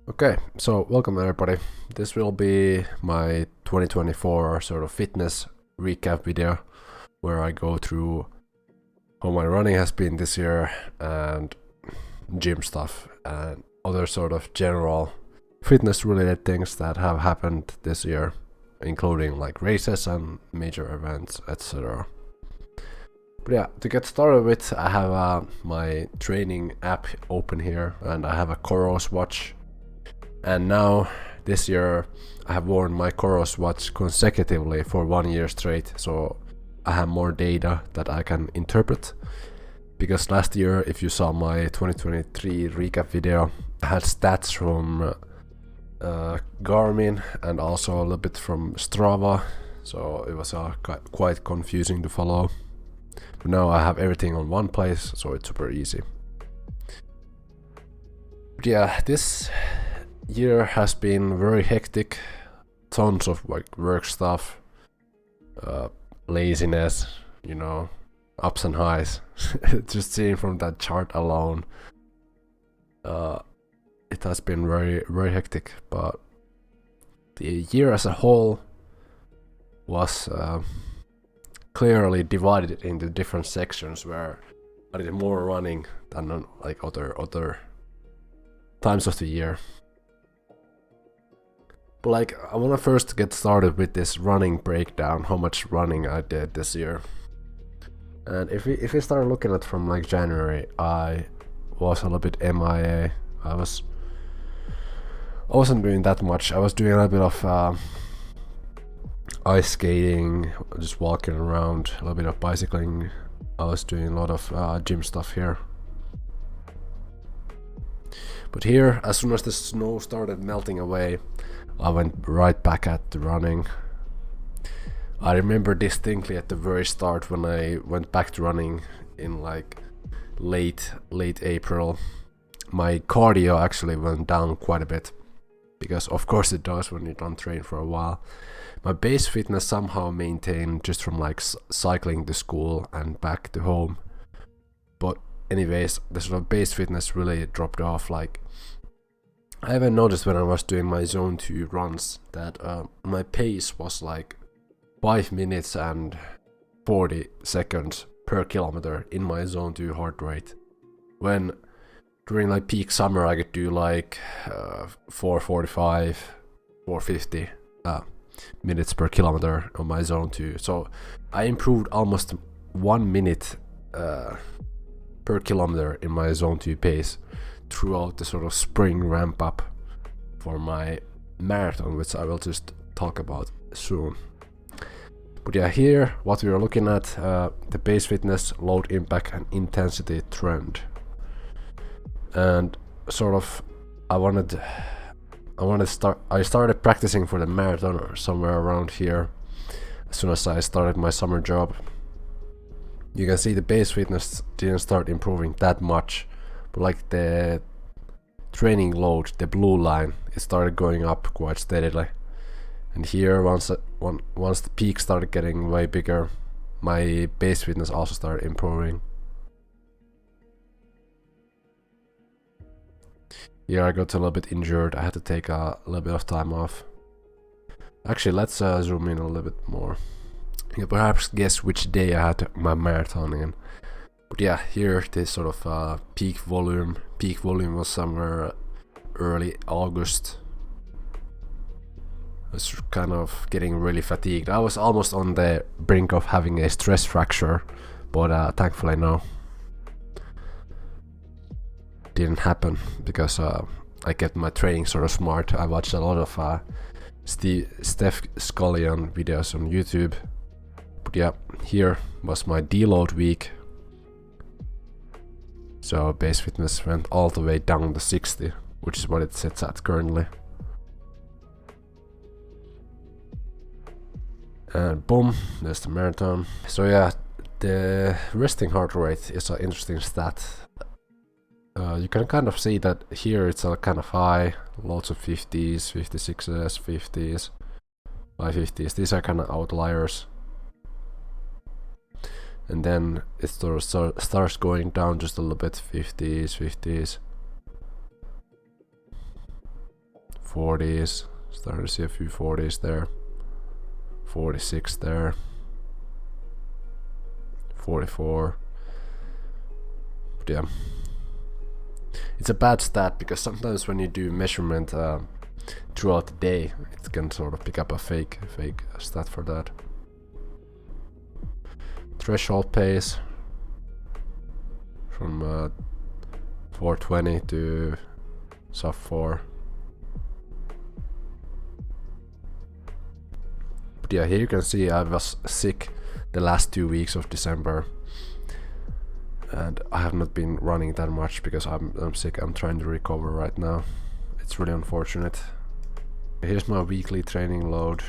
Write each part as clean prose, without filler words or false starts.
Okay, so welcome everybody. This will be my 2024 sort of fitness recap video where I go through how my running has been this year and gym stuff and other sort of general fitness related things that have happened this year, including like races and major events, etc. But yeah, to get started with, I have my training app open here and I have a Coros watch. And now, this year, I have worn my Coros watch consecutively for 1 year straight, so I have more data that I can interpret. Because last year, if you saw my 2023 recap video, I had stats from Garmin and also a little bit from Strava, so it was quite confusing to follow. But now I have everything on one place, so it's super easy. But yeah, this year has been very hectic, tons of like work stuff, laziness, you know, ups and highs. Just seeing from that chart alone, it has been very hectic. But the year as a whole was clearly divided into different sections where I did more running than on like other times of the year. But like, I wanna first get started with this running breakdown, how much running I did this year. And if we start looking at from like January, I was a little bit MIA. I wasn't doing that much. I was doing a little bit of ice skating, just walking around, a little bit of bicycling. I was doing a lot of gym stuff here. But here, as soon as the snow started melting away, I went right back at the running. I remember distinctly at the very start when I went back to running in like late April, my cardio actually went down quite a bit, because of course it does when you don't train for a while. My base fitness somehow maintained just from like cycling to school and back to home. But anyways, the sort of base fitness really dropped off. Like, I even noticed when I was doing my zone 2 runs that my pace was like 5 minutes and 40 seconds per kilometer in my zone 2 heart rate. When during like peak summer I could do like 445, 450 minutes per kilometer on my zone 2. So I improved almost 1 minute per kilometer in my zone 2 pace throughout the sort of spring ramp up for my marathon, which I will just talk about soon. But yeah, here what we are looking at, the base fitness, load impact and intensity trend. And sort of I started practicing for the marathon somewhere around here as soon as I started my summer job. You can see the base fitness didn't start improving that much, but like the training load, the blue line, it started going up quite steadily. And here, once the peak started getting way bigger, my base fitness also started improving. Here I got a little bit injured. I had to take a little bit of time off. Actually, let's zoom in a little bit more. You can perhaps guess which day I had my marathon in. But yeah, here this sort of peak volume was somewhere early August. I was kind of getting really fatigued. I was almost on the brink of having a stress fracture, but thankfully no. Didn't happen because I kept my training sort of smart. I watched a lot of Steph Scullion videos on YouTube. But yeah, here was my deload week. So base fitness went all the way down to 60, which is what it sits at currently. And boom, there's the marathon. So yeah, the resting heart rate is an interesting stat. You can kind of see that here it's a kind of high, lots of 50s, 56s, 50s, 550s. These are kind of outliers. And then it sort of starts going down just a little bit, 50s, 50s. 40s. Starting to see a few 40s there. 46 there. 44. But yeah. It's a bad stat because sometimes when you do measurement throughout the day, it can sort of pick up a fake stat for that. Threshold pace from 420 to sub 4. But yeah, here you can see I was sick the last 2 weeks of December, and I have not been running that much because I'm sick. I'm trying to recover right now. It's really unfortunate. Here's my weekly training load,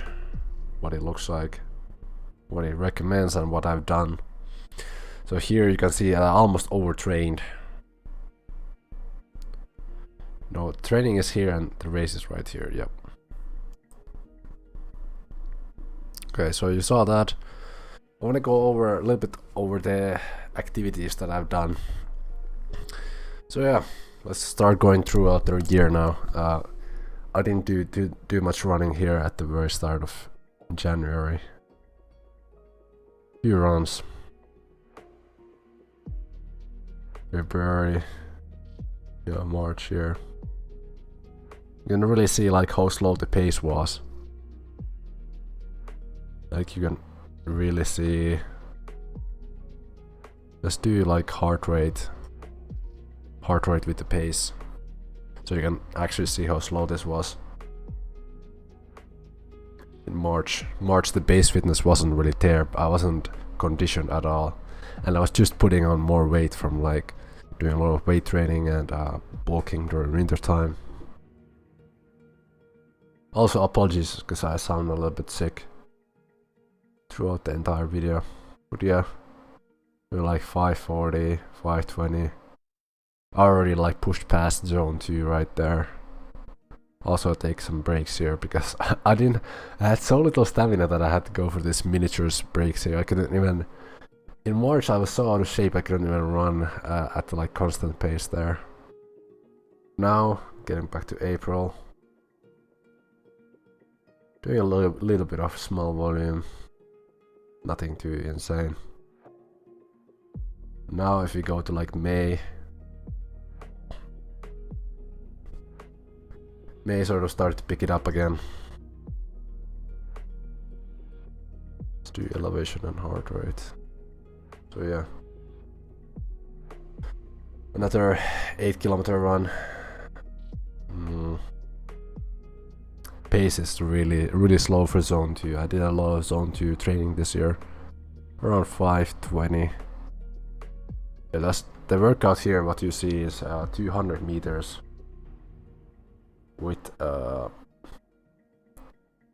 what it looks like, what it recommends, and what I've done. So here you can see I almost overtrained. No, training is here and the race is right here. Yep. Okay, so you saw that. I want to go over a little bit over the activities that I've done. So yeah, let's start going throughout the year now. I didn't do much running here at the very start of January. Few runs. February. Yeah, March here. You can really see like how slow the pace was. Like you can really see. Let's do like heart rate with the pace, so you can actually see how slow this was. In March the base fitness wasn't really there. I wasn't conditioned at all, and I was just putting on more weight from like doing a lot of weight training and bulking during winter time. Also apologies because I sound a little bit sick throughout the entire video. But yeah, we're like 540, 520. I already like pushed past zone 2 right there. Also take some breaks here because I had so little stamina that I had to go for this miniatures breaks here. I couldn't even, in March I was so out of shape I couldn't even run at the like constant pace there. Now getting back to April, doing a little bit of small volume, nothing too insane. Now if we go to like May sort of started to pick it up again. Let's do elevation and heart rate. So yeah, another 8-kilometer run. Pace is really slow for zone 2. I did a lot of zone 2 training this year, around 520. Yeah, that's the workout here. What you see is 200 meters with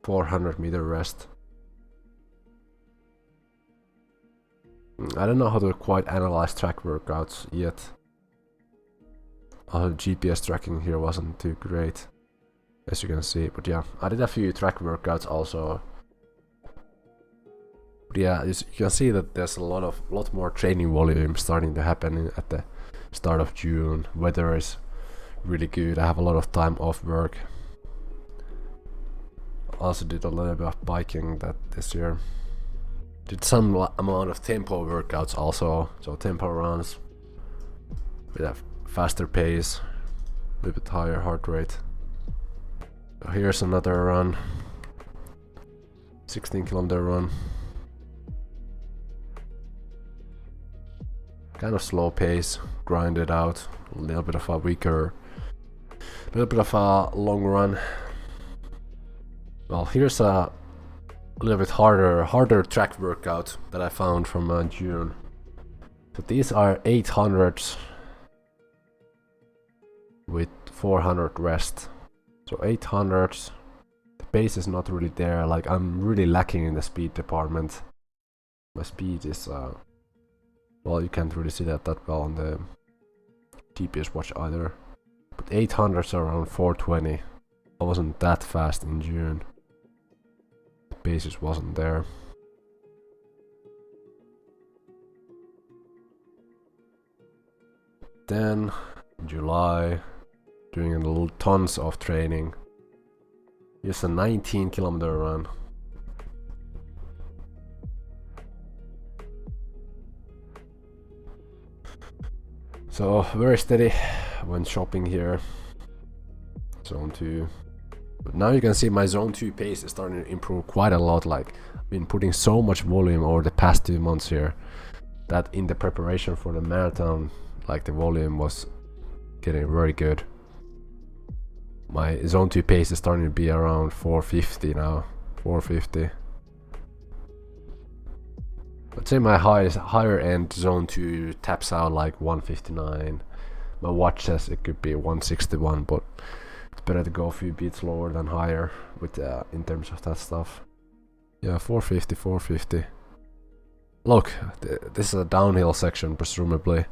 400-meter rest. I don't know how to quite analyze track workouts yet. GPS tracking here wasn't too great, as you can see. But yeah, I did a few track workouts also. But yeah, you can see that there's a lot more training volume starting to happen at the start of June. Weather is really good. I have a lot of time off work. Also did a little bit of biking this year. Did some amount of tempo workouts also, so tempo runs with a faster pace, a little bit higher heart rate. So here's another run, 16-kilometer run. Kind of slow pace, grind it out, a little bit of a long run. Well, here's a little bit harder track workout that I found from June. So these are 800s with 400 rest. So 800s, the pace is not really there. Like I'm really lacking in the speed department. My speed is well, you can't really see that well on the GPS watch either. But 800s are around 420. I wasn't that fast in June. The pace just wasn't there. Then July, doing a little tons of training. Just a 19-kilometer run. So very steady when shopping here. Zone 2. But now you can see my zone 2 pace is starting to improve quite a lot. Like, I've been putting so much volume over the past 2 months here that in the preparation for the marathon, like, the volume was getting very good. My zone 2 pace is starting to be around 450 now. 450. I'd say my higher end zone 2 taps out like 159. My watch says it could be 161, but it's better to go a few beats lower than higher with in terms of that stuff. Yeah, 450, 450. Look, this is a downhill section, presumably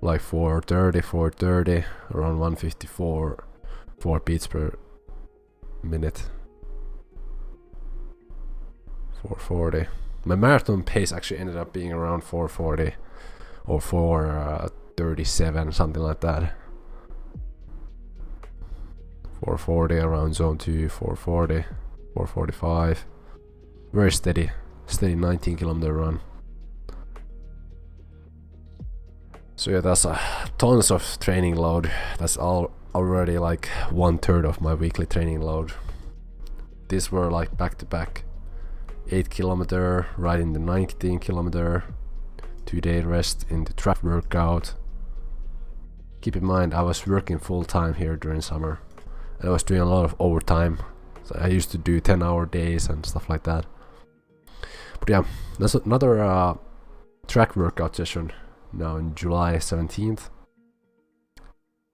like 430, 430, around 154, 4 beats per minute. 440. My marathon pace actually ended up being around 440 or 437, something like that. 440 around zone 2, 440, 445. Very steady 19-kilometer run. So yeah, that's tons of training load. That's already like 1/3 of my weekly training load. These were like back to back. 8-kilometer, right in the 19-kilometer, 2-day rest in the track workout. Keep in mind, I was working full time here during summer, and I was doing a lot of overtime. So I used to do 10-hour days and stuff like that. But yeah, that's another track workout session now in July 17th.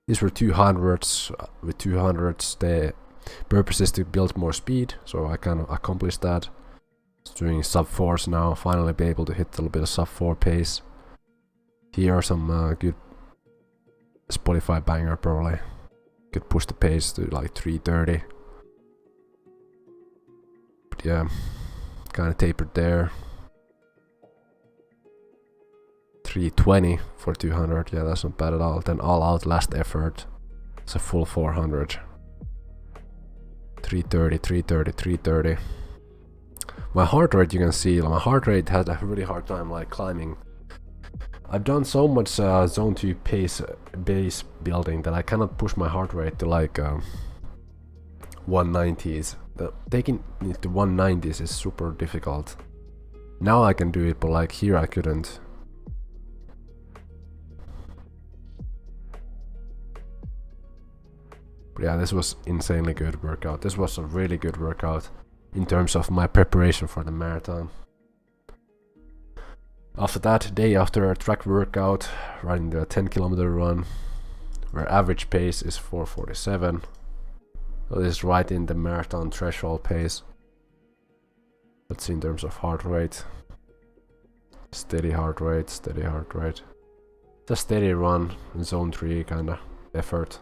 These were 200s. With 200s, the purpose is to build more speed, so I kind of accomplished that. Doing sub 4s now, finally be able to hit a little bit of sub 4 pace. Here are some good Spotify banger, probably. Could push the pace to like 330. But yeah, kind of tapered there. 320 for 200, yeah, that's not bad at all. Then all out last effort, it's a full 400. 330, 330, 330. My heart rate, you can see, my heart rate has a really hard time like climbing. I've done so much zone 2 pace base building that I cannot push my heart rate to like 190s. Taking it to 190s is super difficult. Now I can do it, but like here I couldn't. But yeah, this was insanely good workout. This was a really good workout in terms of my preparation for the marathon. After that, day after a track workout, riding the 10-kilometer run, where average pace is 447. So this is right in the marathon threshold pace. Let's see in terms of heart rate. Steady heart rate, steady heart rate. It's a steady run, zone 3 kind of effort.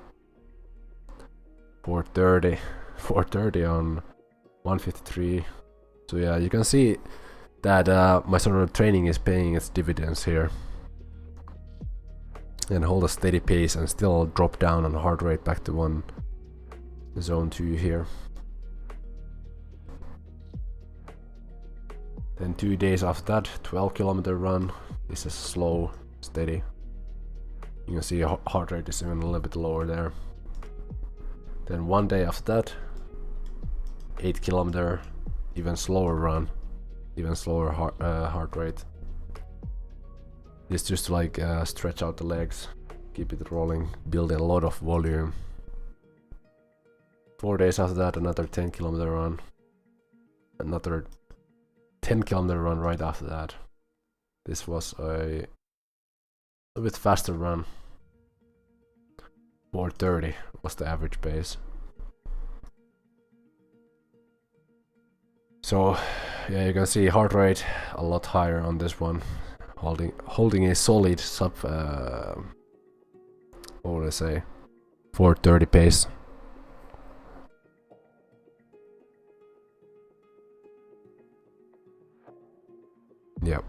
430, 430 on 153. So yeah, you can see that my sort of training is paying its dividends here. And hold a steady pace and still drop down on heart rate back to zone 2 here. Then 2 days after that, 12-kilometer run. This is slow, steady. You can see heart rate is even a little bit lower there. Then 1 day after that, 8-kilometer, even slower run, even slower heart rate. This just to like stretch out the legs, keep it rolling, building a lot of volume. 4 days after that, another 10-kilometer run, another 10-kilometer run right after that. This was a bit faster run. 430 was the average pace. So yeah, you can see heart rate a lot higher on this one, holding a solid sub what would I say, 430 pace. Yep.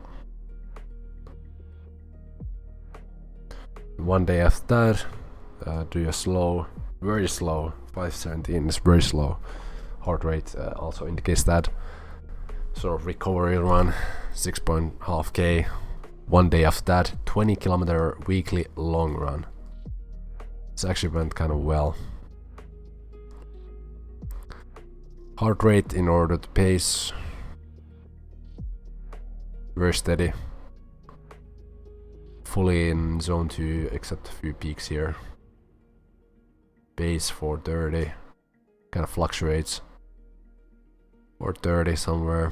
1 day after that, do a slow, very slow, 517 is very slow heart rate also indicates that. Sort of recovery run, 6.5k. One day after that, 20-kilometer weekly long run. This actually went kind of well. Heart rate in order to pace. Very steady. Fully in zone 2 except a few peaks here. Pace 430. Kind of fluctuates. 430 somewhere.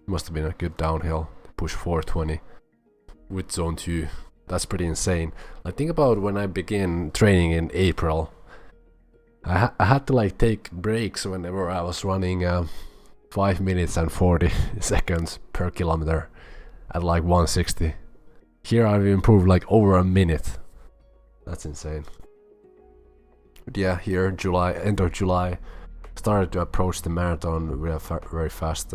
Must have been a good downhill to push 420 with zone 2. That's pretty insane. Like, think about when I began training in April. I had to like take breaks whenever I was running 5 minutes and 40 seconds per kilometer at like 160. Here I've improved like over a minute. That's insane. But yeah, here July, end of July, started to approach the marathon very fast,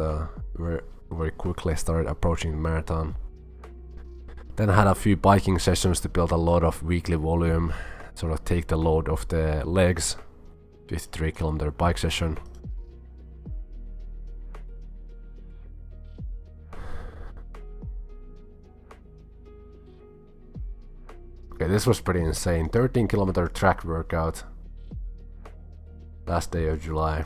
very quickly started approaching the marathon. Then I had a few biking sessions to build a lot of weekly volume, sort of take the load off the legs. 53-kilometer bike session. Okay, this was pretty insane. 13-kilometer track workout. Last day of July.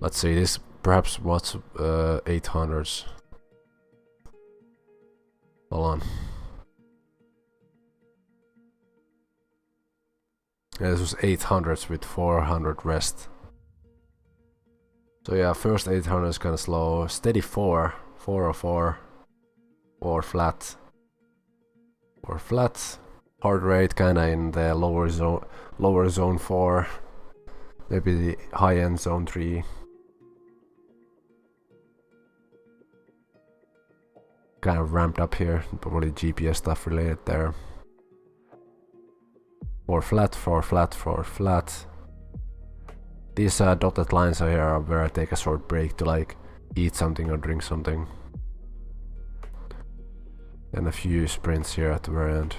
Let's see, this perhaps was 800s. Hold on. Yeah, this was 800s with 400 rest. So yeah, first 800 is kind of slow. Steady 404, or flat. Or flat. Heart rate kind of in the lower zone 4. Maybe the high end zone 3. Kind of ramped up here, probably GPS stuff related there. 4 flat, 4 flat, 4 flat. These dotted lines here are where I take a short break to like eat something or drink something. And a few sprints here at the very end.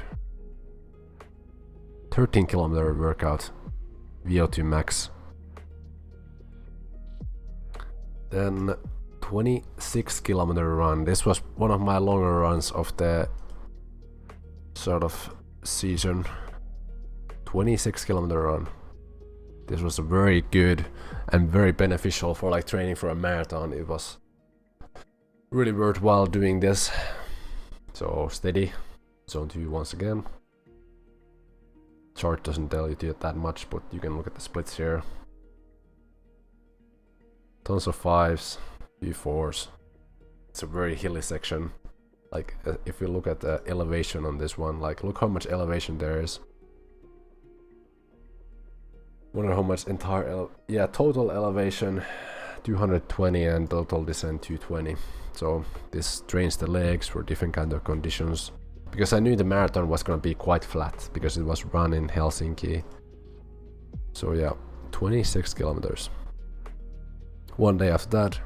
13-kilometer workout, VO2 max. Then 26-kilometer run. This was one of my longer runs of the sort of season. 26-kilometer run. This was very good and very beneficial for like training for a marathon. It was really worthwhile doing this. So steady, zone 2 once again. Chart doesn't tell you that much, but you can look at the splits here. Tons of 5s, few 4s. It's a very hilly section. Like if you look at the elevation on this one, like look how much elevation there is. Wonder how much entire total elevation 220 and total descent 220. So this trains the legs for different kind of conditions. Because I knew the marathon was gonna be quite flat because it was run in Helsinki. So yeah, 26 kilometers. One day after that,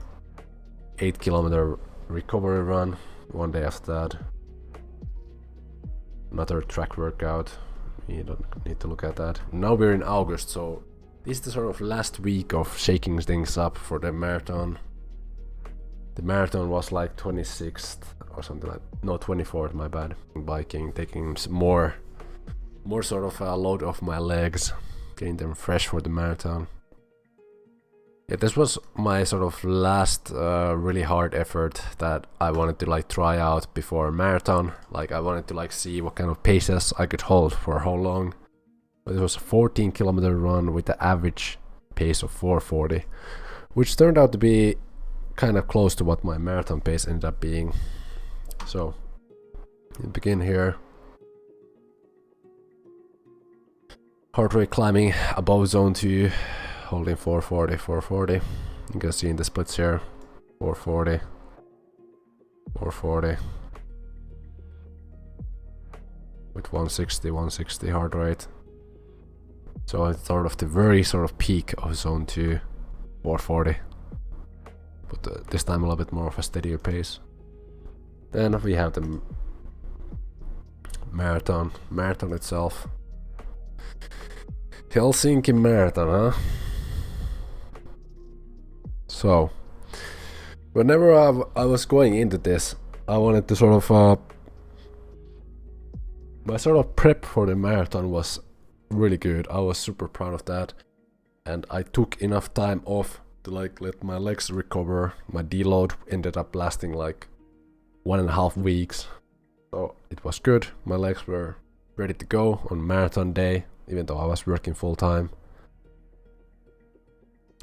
8-kilometer recovery run. One day after that, another track workout. You don't need to look at that. Now we're in August, so this is the sort of last week of shaking things up for the marathon. The marathon was like 26th or something like, no, 24th, my bad. Biking, taking more sort of a load off my legs, getting them fresh for the marathon. Yeah, this was my sort of last really hard effort that I wanted to like try out before a marathon. Like I wanted to like see what kind of paces I could hold for how long. But it was a 14-kilometer run with the average pace of 440, which turned out to be kind of close to what my marathon pace ended up being. So we begin here. Heart rate climbing above zone 2. Holding 440, 440. You can see in the splits here, 440, 440. With 160, 160 heart rate. So it's sort of the very sort of peak of zone 2, 440. But this time a little bit more of a steadier pace. Then we have the marathon itself. Helsinki Marathon, huh? So, whenever I was going into this, I wanted to sort of my sort of prep for the marathon was really good. I was super proud of that, and I took enough time off to like let my legs recover. My deload ended up lasting like 1.5 weeks, so it was good. My legs were ready to go on marathon day, even though I was working full time.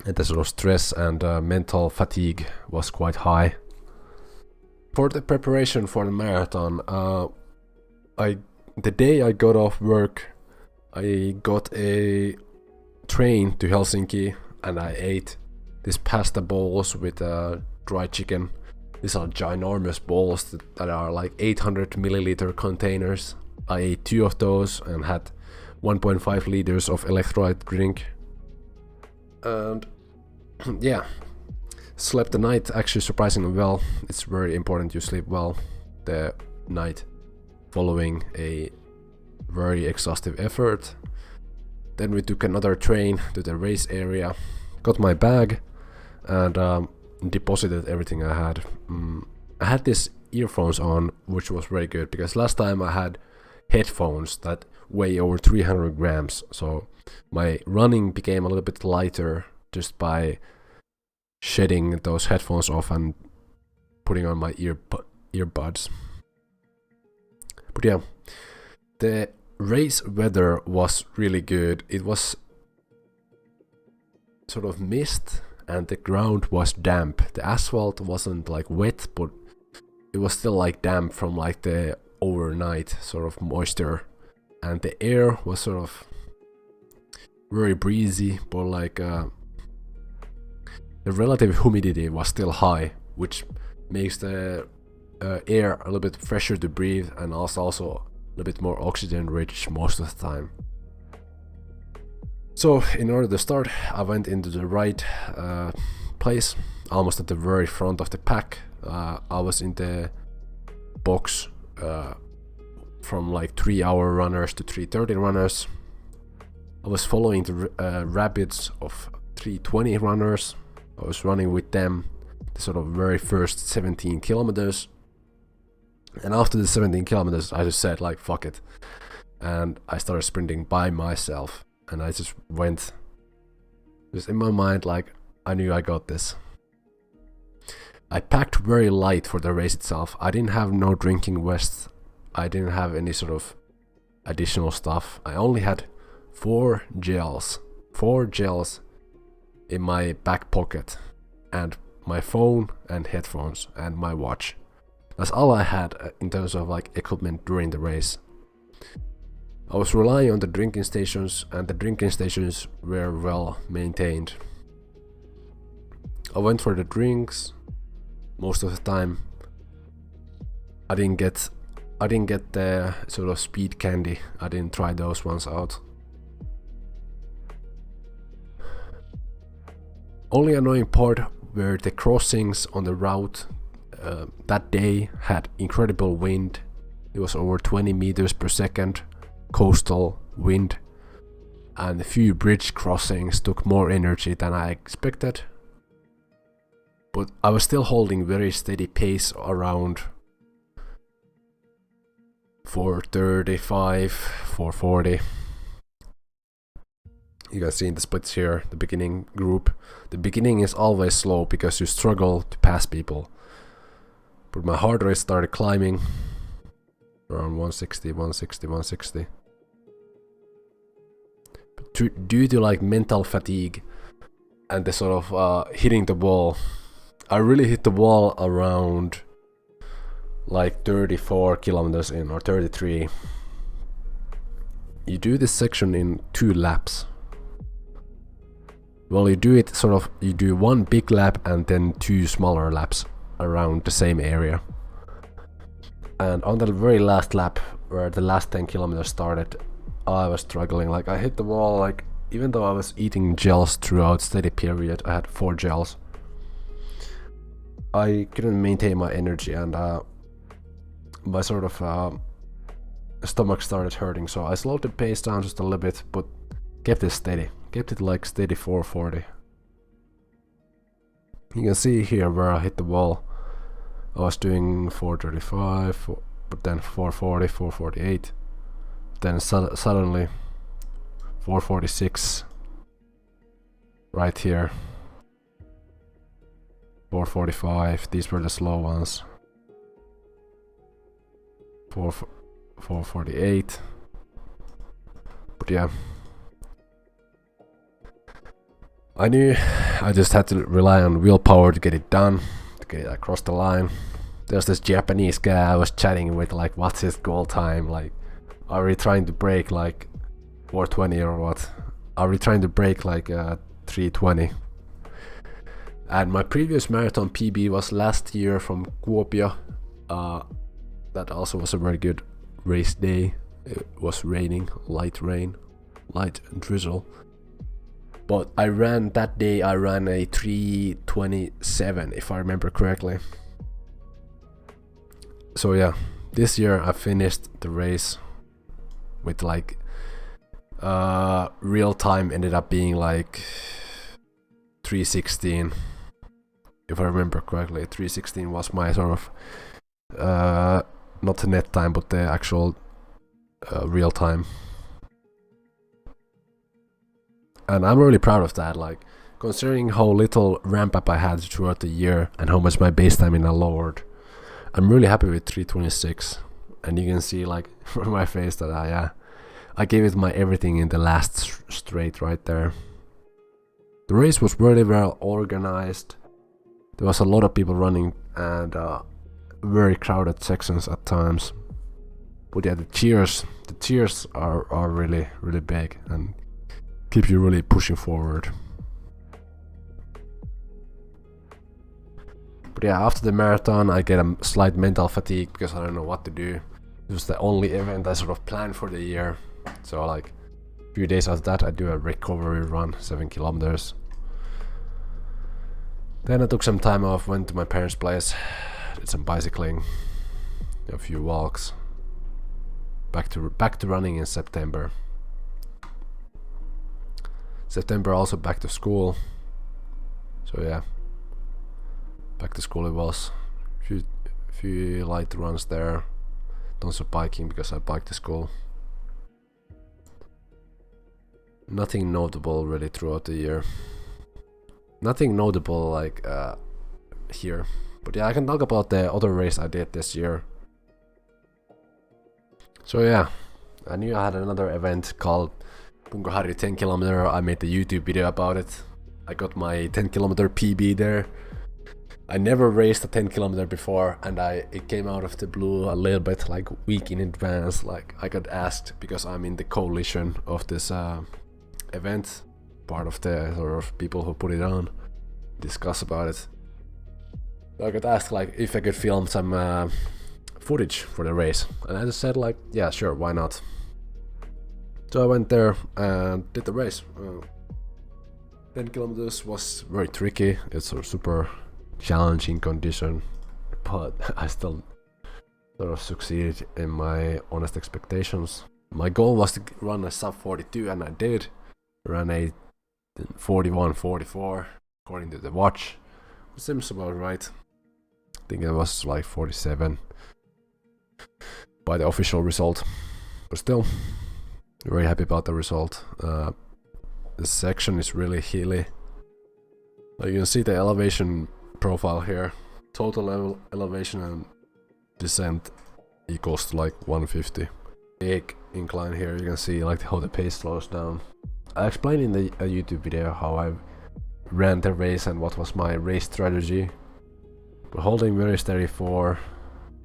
And the sort of stress and mental fatigue was quite high. For the preparation for the marathon, the day I got off work, I got a train to Helsinki and I ate these pasta bowls with dry chicken. These are ginormous bowls that are like 800 milliliter containers. I ate 2 of those and had 1.5 liters of electrolyte drink. And yeah, slept the night actually surprisingly well. It's very important you sleep well the night following a very exhaustive effort. Then we took another train to the race area, got my bag, and deposited everything I had. I had these earphones on, which was very good because last time I had headphones that weigh over 300 grams, so my running became a little bit lighter just by shedding those headphones off and putting on my earbuds. But yeah, the race weather was really good. It was sort of mist and the ground was damp. The asphalt wasn't like wet, but it was still like damp from like the overnight sort of moisture, and the air was sort of very breezy, but like the relative humidity was still high, which makes the air a little bit fresher to breathe and also a little bit more oxygen rich most of the time. So in order to start, I went into the right place, almost at the very front of the pack. I was in the box from like 3-hour runners to 3:30 runners. I was following the rapids of 3:20 runners. I was running with them the sort of very first 17 kilometers. And after the 17 kilometers, I just said like, fuck it. And I started sprinting by myself. And I just went, just in my mind, like, I knew I got this. I packed very light for the race itself. I didn't have no drinking vest. I didn't have any sort of additional stuff. I only had 4 gels in my back pocket, and my phone and headphones and my watch. That's all I had in terms of like equipment during the race. I was relying on the drinking stations, and the drinking stations were well maintained. I went for the drinks most of the time. I didn't get the sort of speed candy. I didn't try those ones out. Only annoying part were the crossings on the route. That day had incredible wind. It was over 20 meters per second coastal wind, and a few bridge crossings took more energy than I expected. But I was still holding very steady pace around 4:35, 4:40. You can see in the splits here, the beginning group. The beginning is always slow because you struggle to pass people. But my heart rate started climbing around 160, 160, 160. But due to like mental fatigue and the sort of hitting the wall, I really hit the wall around like 34 kilometers in, or 33. You do this section in 2 laps. Well, you do it sort of, you do 1 big lap and then 2 smaller laps around the same area. And on the very last lap, where the last 10 kilometers started, I was struggling. Like, I hit the wall, like, even though I was eating gels throughout steady period, I had 4 gels. I couldn't maintain my energy, and my sort of stomach started hurting, so I slowed the pace down just a little bit, but kept it steady. Kept it like steady 440. You can see here where I hit the wall. I was doing 435, but then 440, 448. Then suddenly 446 right here. 445, these were the slow ones. 448. But yeah, I knew I just had to rely on willpower to get it done, to get it across the line. There's this Japanese guy I was chatting with, like, what's his goal time? Like, are we trying to break like 420 or what? Are we trying to break like 320? And my previous marathon PB was last year from Kuopio. That also was a very good race day. It was raining, light drizzle. But I ran that day, I ran a 3:27 if I remember correctly. So yeah, this year I finished the race with like real time ended up being like 3:16 if I remember correctly. 3:16 was my sort of not the net time but the actual real time. And I'm really proud of that, like considering how little ramp up I had throughout the year and how much my base time lowered. I'm really happy with 3:26, and you can see like from my face that I gave it my everything in the last straight right there. The race was really well organized. There was a lot of people running and very crowded sections at times. But yeah, the cheers are really big and keep you really pushing forward. But yeah, after the marathon I get a slight mental fatigue because I don't know what to do. It was the only event I sort of planned for the year. So like a few days after that I do a recovery run, 7 kilometers. Then I took some time off, went to my parents' place, did some bicycling, a few walks. Back to running in September. September also back to school. So yeah, back to school it was. Few light runs there. Tons of biking because I bike to school. Nothing notable really throughout the year. Nothing notable like here. But yeah, I can talk about the other race I did this year. So yeah, I knew I had another event called Punkaharju 10 kilometer. I made a YouTube video about it. I got my 10 kilometer PB there. I never raced a 10 kilometer before, and it came out of the blue a little bit like a week in advance. Like I got asked because I'm in the coalition of this event, part of the sort of people who put it on, discuss about it. So I got asked like if I could film some footage for the race, and I just said like, yeah, sure, why not? So I went there and did the race. 10 kilometers was very tricky. It's a super challenging condition, but I still sort of succeeded in my honest expectations. My goal was to run a sub 42, and I did. Ran a 41:44 according to the watch. Seems about right. I think it was like 47 by the official result, but still very happy about the result. This section is really hilly. You can see the elevation profile here. Total elevation and descent equals to like 150. Big incline here. You can see like how the pace slows down. I explained in the YouTube video how I ran the race and what was my race strategy. But holding very steady for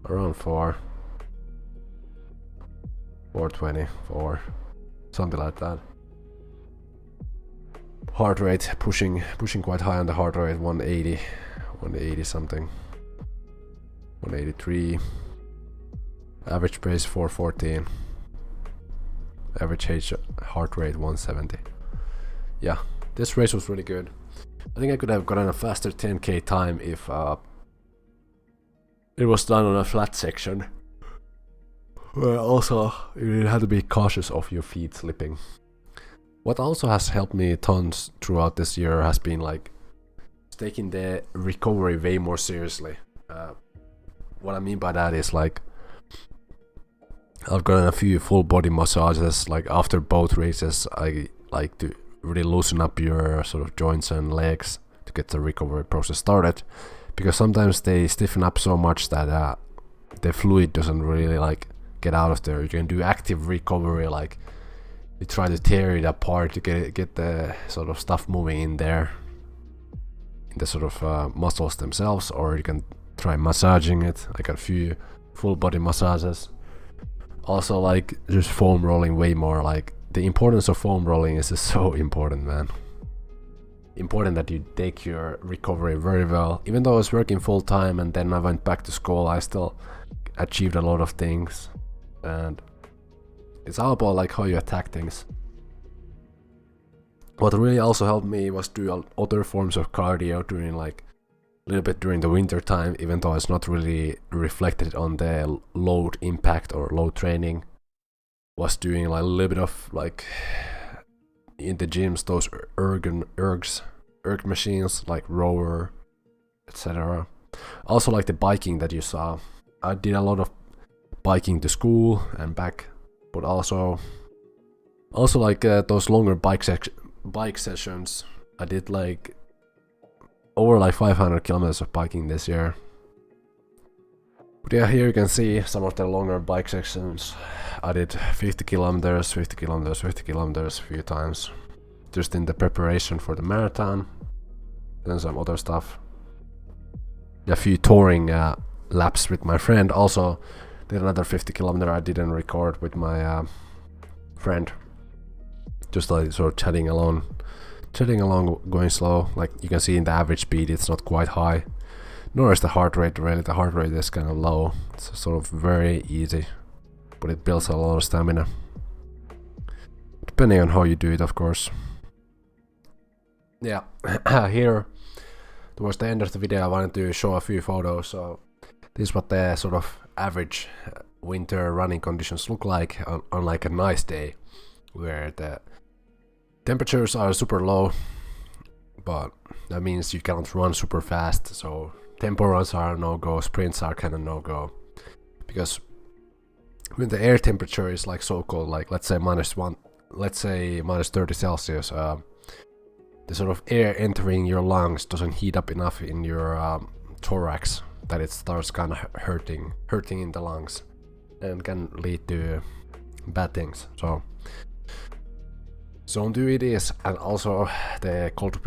around 4:24, something like that. Heart rate pushing quite high on the heart rate, 180 something, 183. Average pace 4:14. Average heart rate 170. Yeah, this race was really good. I think I could have gotten a faster 10k time if it was done on a flat section. Also, you had to be cautious of your feet slipping. What also has helped me tons throughout this year has been like taking the recovery way more seriously. What I mean by that is like I've gotten a few full body massages. Like after both races, I like to really loosen up your sort of joints and legs to get the recovery process started, because sometimes they stiffen up so much that the fluid doesn't really like get out of there. You can do active recovery, like you try to tear it apart to get the sort of stuff moving in there, in the sort of muscles themselves, or you can try massaging it. I got a few full body massages. Also, like just foam rolling way more. Like the importance of foam rolling is just so important, man. Important that you take your recovery very well. Even though I was working full time and then I went back to school, I still achieved a lot of things. And it's all about like how you attack things. What really also helped me was do other forms of cardio during like a little bit during the winter time, even though it's not really reflected on the load impact or load training. Was doing like a little bit of like in the gyms those erg machines like rower, etc. Also like the biking that you saw. I did a lot of biking to school and back, but also like those longer bike sessions. I did like over like 500 kilometers of biking this year. But yeah, here you can see some of the longer bike sections. I did 50 kilometers, 50 kilometers, 50 kilometers a few times, just in the preparation for the marathon. Then some other stuff. A few touring laps with my friend. Also did another 50 kilometer I didn't record with my friend. Just like sort of chatting along, going slow. Like you can see in the average speed, it's not quite high. Nor is the heart rate really. The heart rate is kind of low. It's sort of very easy, but it builds a lot of stamina. Depending on how you do it, of course. Yeah, here towards the end of the video, I wanted to show a few photos. So this is what the sort of average winter running conditions look like on like a nice day, where the temperatures are super low, but that means you cannot run super fast. So tempo runs are a no-go, sprints are kind of no-go, because when the air temperature is like so cold, like let's say minus 30 Celsius, the sort of air entering your lungs doesn't heat up enough in your thorax that it starts kind of hurting in the lungs, and can lead to bad things. So don't do it, and also the cold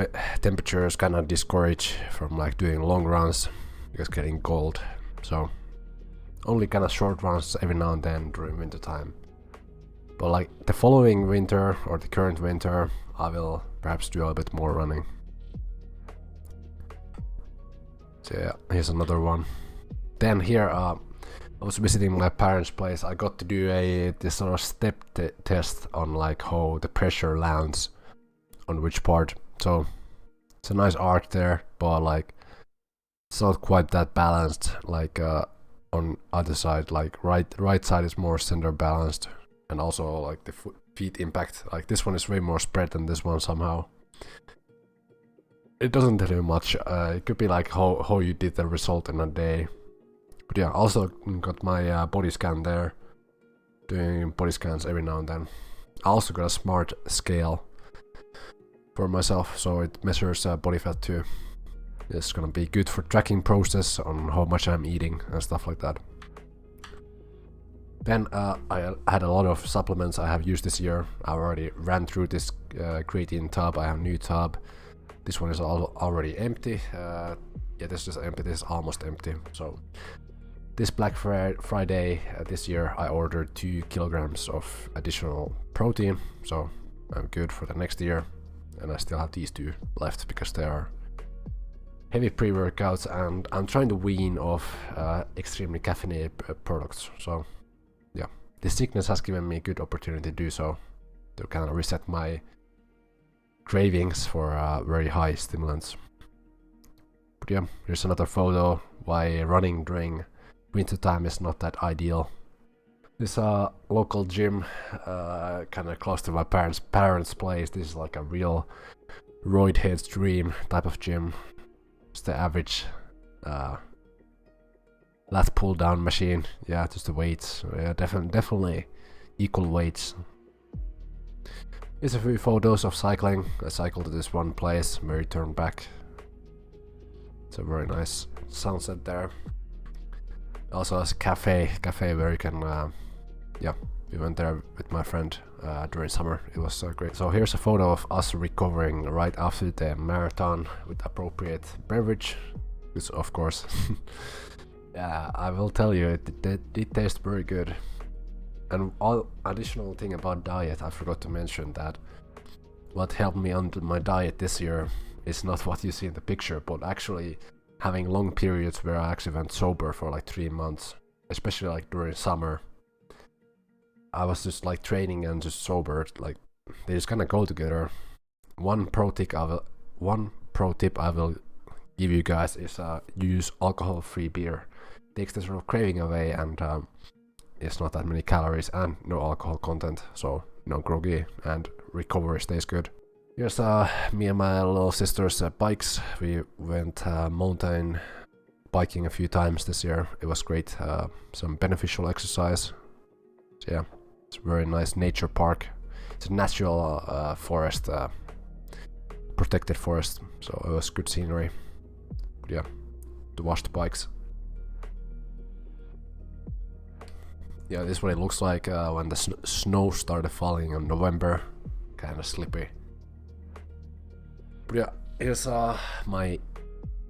temperatures kind of discourage from like doing long runs because getting cold. So only kind of short runs every now and then during winter time. But like the following winter or the current winter, I will perhaps do a bit more running. So yeah, here's another one. Then here I was visiting my parents' place. I got to do this sort of step test on like how the pressure lands on which part. So it's a nice arc there, but like it's not quite that balanced. Like on other side, like right side is more center balanced, and also like the feet impact. Like this one is way more spread than this one somehow. It doesn't tell you much. It could be like how you did the result in a day. But yeah, also got my body scan there. Doing body scans every now and then. I also got a smart scale for myself, so it measures body fat too. It's gonna be good for tracking process on how much I'm eating and stuff like that. Then I had a lot of supplements I have used this year. I already ran through this creatine tub. I have a new tub. This one is already empty. Yeah, this is empty. This is almost empty. So this Black Friday this year, I ordered 2 kilograms of additional protein. So I'm good for the next year. And I still have these 2 left because they are heavy pre-workouts, and I'm trying to wean off extremely caffeinated products. So yeah, this sickness has given me a good opportunity to do so, to kind of reset my cravings for very high stimulants. But yeah, here's another photo why running during winter time is not that ideal. This local gym, kind of close to my parents' place. This is like a real roid head's dream type of gym. It's the average lat pull down machine. Yeah, just the weights. Yeah, definitely equal weights. Here's a few photos of cycling. I cycled to this one place, where we turned back. It's a very nice sunset there. Also has a cafe where you can, yeah, we went there with my friend during summer. It was great. So here's a photo of us recovering right after the marathon with appropriate beverage, which of course, yeah, I will tell you, it tastes very good. And all additional thing about diet, I forgot to mention that what helped me on my diet this year is not what you see in the picture, but actually having long periods where I actually went sober for like 3 months, especially like during summer. I was just like training and just sober, like they just kind of go together. One pro tip I will give you guys is use alcohol-free beer. Takes the sort of craving away, and it's not that many calories and no alcohol content, so no groggy and recovery stays good. Here's me and my little sister's bikes. We went mountain biking a few times this year. It was great, some beneficial exercise. So yeah, it's a very nice nature park. It's a natural forest, protected forest, so it was good scenery. But yeah, to wash the bikes. Yeah, this is what it looks like when the snow started falling in November. Kind of slippy. But yeah, here's my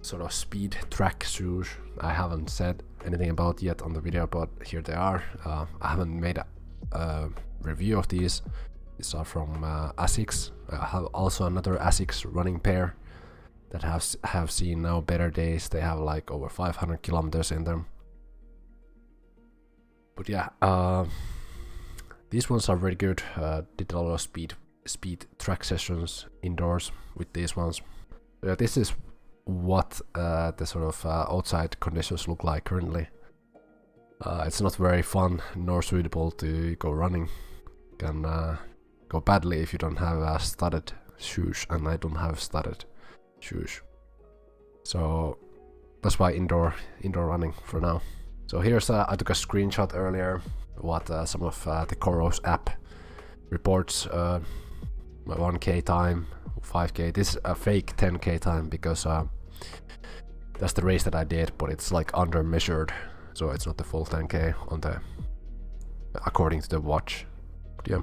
sort of speed track shoes. I haven't said anything about yet on the video, but here they are. I haven't made a review of these. These are from Asics. I have also another Asics running pair that have seen now better days. They have like over 500 kilometers in them. But yeah, these ones are very good. Did a lot of speed track sessions indoors with these ones. Yeah, this is what the sort of outside conditions look like currently. It's not very fun nor suitable to go running. Can go badly if you don't have studded shoes, and I don't have studded shoes. So that's why indoor running for now. So here's I took a screenshot earlier what some of the Coros app reports my 1k time, 5k. This is a fake 10k time because that's the race that I did, but it's like under measured, so it's not the full 10k on the according to the watch. But yeah,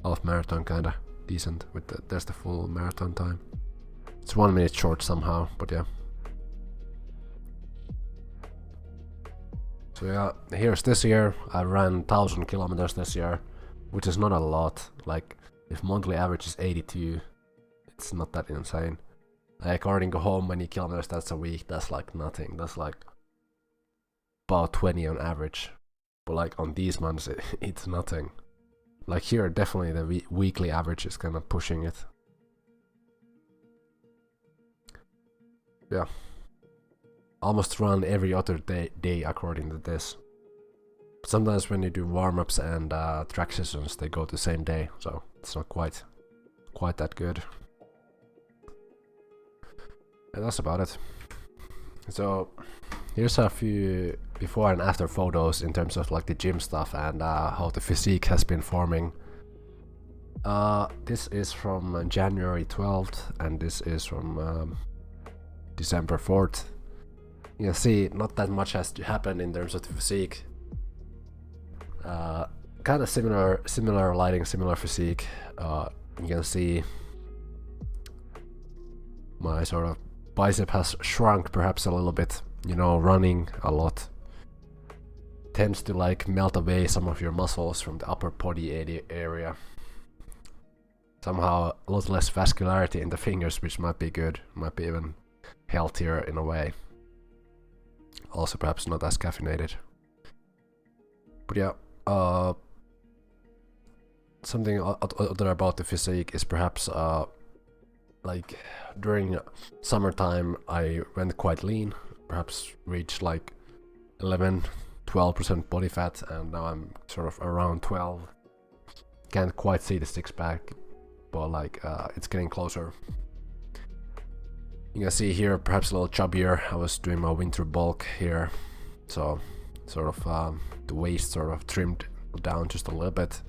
half marathon kinda decent with there's the full marathon time. It's 1 minute short somehow, but yeah. So yeah, here's this year. I ran 1000 kilometers this year, which is not a lot. Like, if monthly average is 82, it's not that insane. According to how many kilometers that's a week, that's like nothing. That's like about 20 on average. But like on these months, it's nothing. Like here, definitely the weekly average is kind of pushing it. Yeah. Almost run every other day according to this. But sometimes when you do warm-ups and track sessions, they go the same day, so it's not quite that good. And that's about it. So here's a few before and after photos in terms of like the gym stuff and how the physique has been forming. This is from January 12th and this is from December 4th. You can see not that much has happened in terms of the physique. Kind of similar lighting, similar physique. You can see my sort of bicep has shrunk perhaps a little bit. You know, running a lot tends to like melt away some of your muscles from the upper body area. Somehow a lot less vascularity in the fingers, which might be good, might be even healthier in a way. Also perhaps not as caffeinated. But yeah, something other about the physique is perhaps like during summertime I went quite lean, perhaps reached like 11-12 12% body fat, and now I'm sort of around 12. Can't quite see the six pack, but like it's getting closer. You can see here perhaps a little chubbier. I was doing my winter bulk here, so sort of the waist sort of trimmed down just a little bit,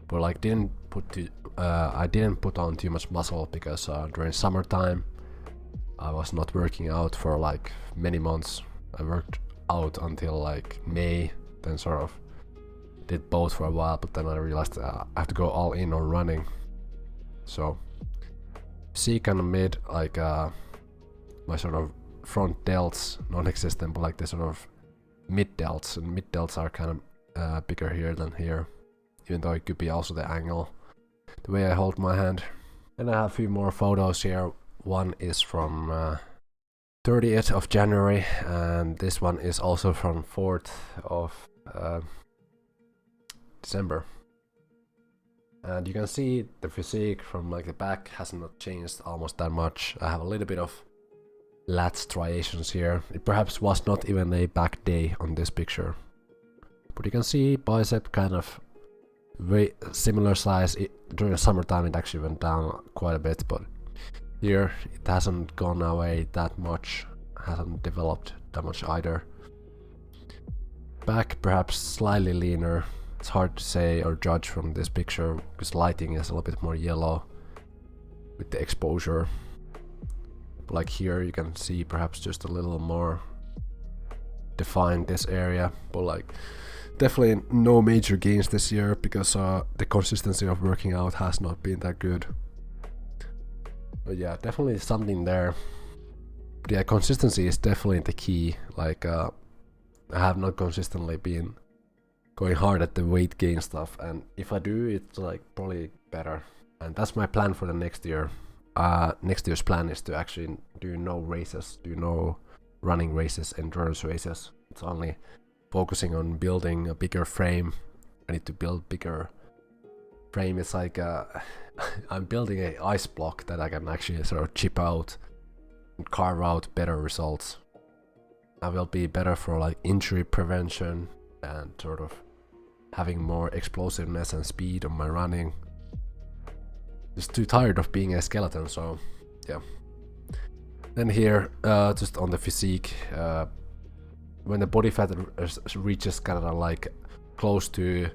but like I didn't put on too much muscle because during summertime I was not working out for like many months. I worked out until like May, then sort of did both for a while, but then I realized I have to go all in on running. So Physique kind of made like my sort of front delts non-existent, but like the sort of mid delts, and mid delts are kind of bigger here than here, even though it could be also the angle, the way I hold my hand. And I have a few more photos here. One is from 30th of January, and this one is also from 4th of December. And you can see the physique from like the back has not changed almost that much. I have a little bit of lat striations here. It perhaps was not even a back day on this picture, but you can see bicep kind of very similar size. During the summertime it actually went down quite a bit, but here it hasn't gone away that much, hasn't developed that much either. Back perhaps slightly leaner. It's hard to say or judge from this picture because lighting is a little bit more yellow with the exposure. But like here you can see perhaps just a little more defined this area, but like definitely no major gains this year because the consistency of working out has not been that good. But yeah, definitely something there. But yeah, consistency is definitely the key. Like I have not consistently been going hard at the weight gain stuff, and if I do, it's like probably better. And that's my plan for the next year. Next year's plan is to actually do no races, do no running races, endurance races. It's only focusing on building a bigger frame. I need to build bigger frame. It's like I'm building a ice block that I can actually sort of chip out and carve out better results. I will be better for like injury prevention and sort of having more explosiveness and speed on my running. Just too tired of being a skeleton, so yeah. Then here, just on the physique, when the body fat reaches kind of like close to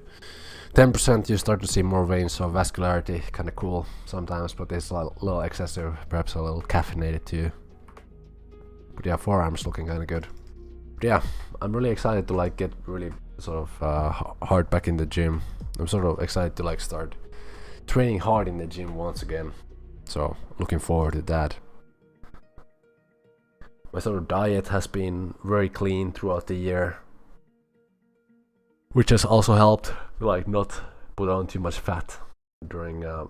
10%, you start to see more veins, so vascularity kind of cool sometimes, but it's a little excessive, perhaps a little caffeinated too. But yeah, forearms looking kind of good. But yeah, I'm really excited to like get really sort of hard back in the gym. I'm sort of excited to like start training hard in the gym once again, so looking forward to that. My sort of diet has been very clean throughout the year, which has also helped to like not put on too much fat during the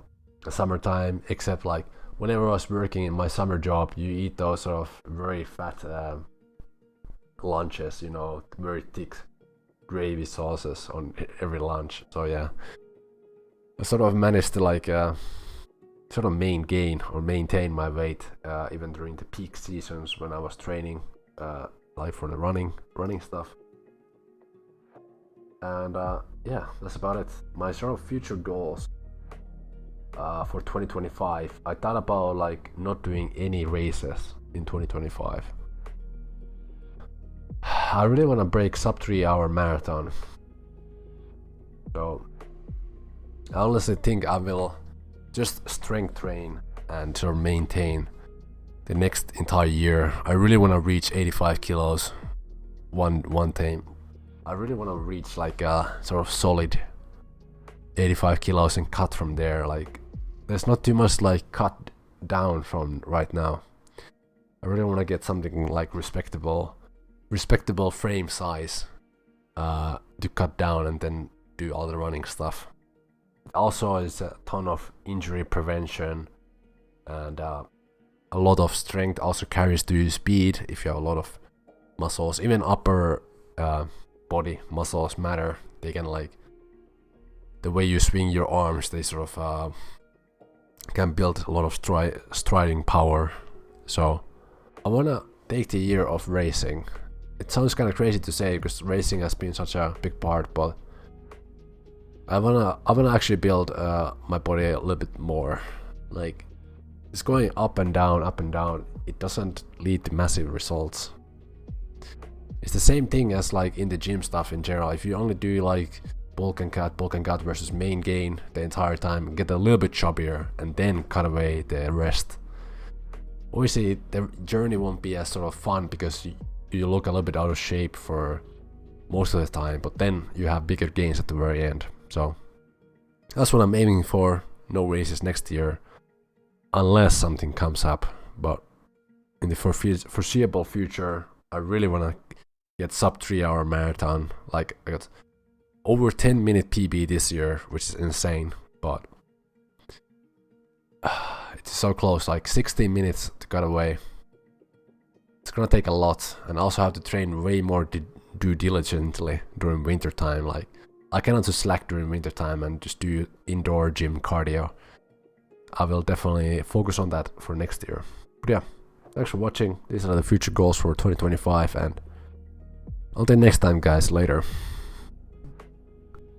summertime, except like whenever I was working in my summer job, you eat those sort of very fat lunches, you know, very thick gravy sauces on every lunch. So yeah, I sort of managed to like sort of maintain my weight even during the peak seasons when I was training like for the running stuff. And yeah, that's about it. My sort of future goals for 2025, I thought about like not doing any races in 2025. I really want to break sub 3 hour marathon, so I honestly think I will just strength train and sort of maintain the next entire year. I really want to reach 85 kilos one time. I really want to reach like a sort of solid 85 kilos and cut from there. Like there's not too much like cut down from right now. I really want to get something like respectable frame size to cut down and then do all the running stuff. Also, it's a ton of injury prevention, and a lot of strength also carries to speed. If you have a lot of muscles, even upper body muscles matter. They can like the way you swing your arms, they sort of can build a lot of striding power. So I wanna take the year of racing. it sounds kind of crazy to say because racing has been such a big part, but I wanna actually build my body a little bit more. Like, it's going up and down, up and down. It doesn't lead to massive results. It's the same thing as like in the gym stuff in general. If you only do like bulk and cut versus main gain the entire time, get a little bit chubbier and then cut away the rest. Obviously, the journey won't be as sort of fun because you look a little bit out of shape for most of the time, but then you have bigger gains at the very end. So that's what I'm aiming for. No races next year, unless something comes up. But in the foreseeable future, I really want to get sub 3 hour marathon. Like, I got over 10-minute PB this year, which is insane, but it's so close, like 16 minutes to cut away. It's gonna take a lot, and I also have to train way more do diligently during winter time. Like, I cannot just slack during winter time and just do indoor gym cardio. I will definitely focus on that for next year. But yeah, thanks for watching. These are the future goals for 2025, and until next time, guys, later.